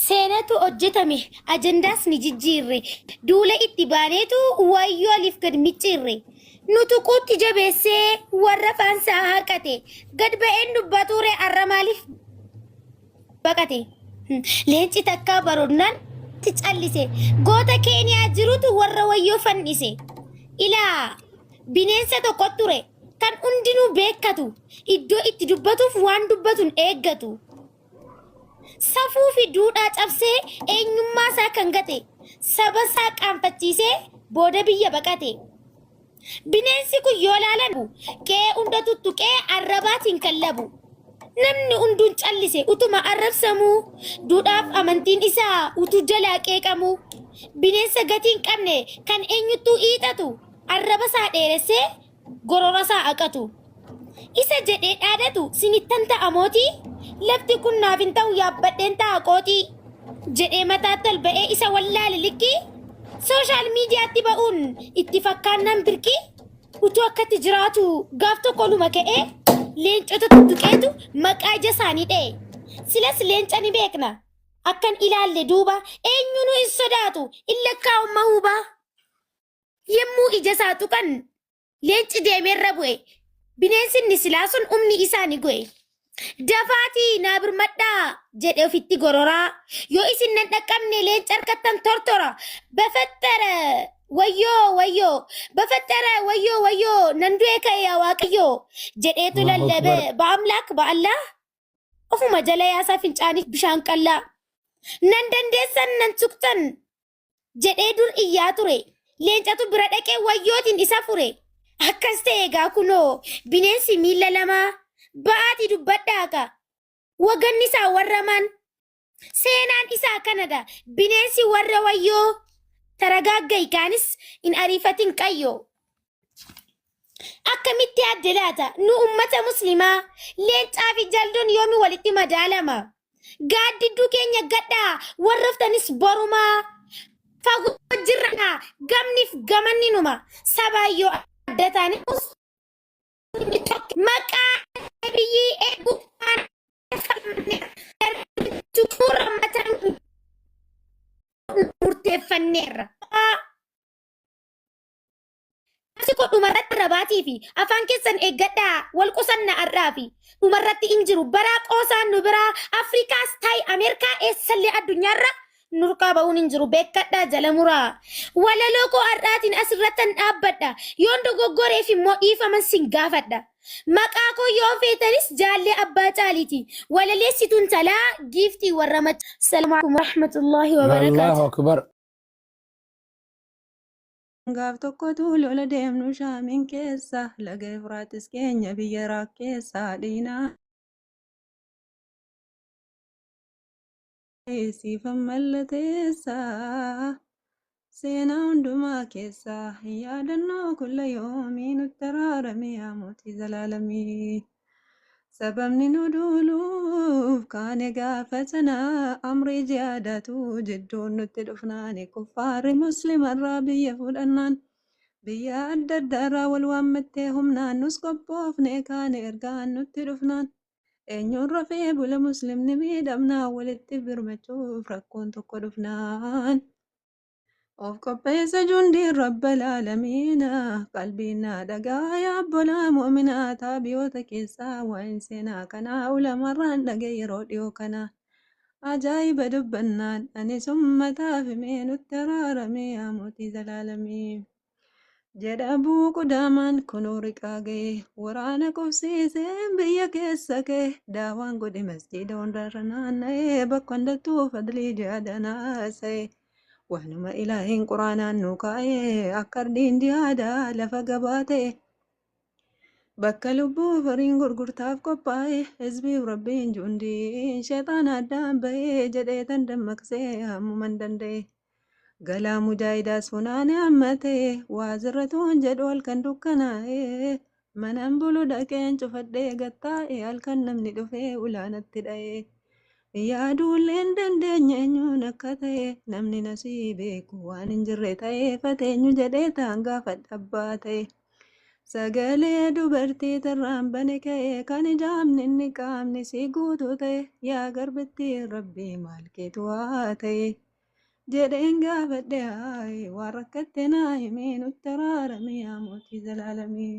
seenatu hojjetame ajandaas ni jijjiirre duula itti baaneetu wayyoo aliif gad micciirre nutu quutti jabeessee warra faansaa haqate gad ba'een dubbatuure arra maaliif baqate leenci takkaa baroonnaan ti callise goota keeniyaa jirutu warra wayyoo fannise ilaa bineensa tokko ture kan hundinuu beekatu iddoo itti dubbatuuf waan dubbatun eeggatu safuu fi duudhaa cabsee eenyummaa isaa kan gate saba isaa qaanfachiisee booda biyya baqate bineensi kun yoo laalan qe'ee hunda tuttuqee arrabaatiin kallabu namni hunduun callise utuma arrabsamuu duudhaaf amantiin isaa utuu jalaa qeeqamu bineensa gatiin qabne kan eenyuttuu hiixatu arraba isaa dheeressee gorora isaa haqatu isa jedhee dhaadatu sinittan ta'a mootii lafti kun naaf hin ta'u yaabbadheen ta'a qooxii jedhee mataatti ol ba'ee isa wallaale likkii sooshaal miidiyaatti ba'uun itti fakkaannaan birkii utuu akkatti jiraatu gaaf tokko luma ka'ee leencota tuttuqeetu maqaa ija isaanii dha'e silas leenca ni beekna akkan ilaalle duuba eenyunu hin sodaatu in lakkaa'umma hubaa yemmuu ija isaa tuqan leenci deemeerra bu'e bineensi inni silaa sun humni isaa ni go'e dafaatii naa birmadhaa jedhe ofitti gororaa yoo isin nan dhaqqabne leenca harkattan tortora bafattara wayyoo bafattara wayyoo nan du'e ka'e yaa waaqayyoo jedheetu lallabe ba'amlaak ba'allaa ofuma jala yaasaa fincaaniif bishaan qallaa nan dandeessan nan tuqtan jedhee dur iyyaa ture leencatu bira dhaqee wayyootiin isa fure akkas ta'e egaa kunoo bineensi miila lamaa ba'aatii dubbadhaaqa waganni isaa warraman seenaan isaa kanadha bineensi warra wayyoo taragaaggayi kaanis in ariifatin qayyoo akkamitti adda laata nu ummata muslimaa leencaa fi jalduun yoomi walitti madaalama gaaddidduu keenya gadhaa warraftanis borumaa fagoo jirra gamniif gamanni numa sabaayyoo adda taanius maqaa biyyii eeguudhaan tukuura mataan murteeffanneerra. Asiko dhumarratti rabaatii fi afaan keessan eeggadhaa wal qusanna arraa fi dhumarratti hin jiru baraa qoosaan nu biraa Afrikaas ta'i Ameerikaa eessallee addunyaarra nurqaa ba'uun hin jiru beekkadhaa jala muraa walaloo koo har'aatiin asirrattan dhaabbadha yoon dogoggoreef immoo dhiifaman sin gaafadha maqaa koo yoo feetanis jaallee abbaa caaliiti walaleessituun talaa giiftii warra macha salaamu alaikum warahmatullaahi wabarakaatu. Allahu akbar. Gaaf tokkotu lola deemnu shaamiin keessa laga Efraatis keenya biyya Iraaq keessa dhiinaa. Siifan mallateessa seenaa hundumaa keessa yaadannoo kulla yoomii nutti araarame yaa mootii zalaalamii. Sababni nu duuluuf kaane gaafa sanaa amrii jihaadaatu jidduun nutti dhufnaani kuffaarri muslimarraa biyya fudhannaan biyya adda addaarraa wal waammattee humnaan nus qophoofne kaane ergaan nutti dhufnaan. Eenyuun rafee bula muslimni miidhamnaa walitti birmachuuf rakkoon tokko dhufnaan. Of qopheessa jundiin rabbal aalamiina qalbiinaa dhagaa yaabbolaa mu'minaa taabiyoota keessaa waa'in seenaa kanaa ulamarraan dhage yeroo dhiyoo kana. Ajaa'iba dubbannaan anis ummataaf himee nutti araarame yaa mootii zalaalamii. Jedha Abuu Qudaamaan kunuu riqaa ga'e waraana qubsiisee biyya keessa ka'e daawaan godhe masjiida hundarra naanna'ee bakka hundattuu fadlii jihaadaan haasa'e waanuma ilaahiin quraanaan nu kaa'ee akka ardiin jihaadaa lafa gabaa ta'e bakka lubbuu fariin gurgurtaaf qophaa'e hizbiif rabbiin jundiin sheexaan addaan ba'ee jedhee tan dammaqsee hammuman danda'e. Galaa mujaahidaas funaane hammatee waazirratuun jedhu halkan dukkanaa'ee manaan bulu dhaqeen cufadhee gattaa'e halkan namni dhufee ulaanatti dha'ee yaaduullee hin dandeenye eenyuun akka ta'e namni nasii beeku waan hin jirre ta'ee fateenyu jedhee taan gaafadha abbaa ta'e Sagalee dubartii tarraan bane ka'e kan ijaamni inni qaamni si guutuu ta'e yaa garbittii rabbii maal keetu haa ta'e jedheen gaafadhe waan rakkatte naa himee nutti araarame yaa mootii zalaalamee.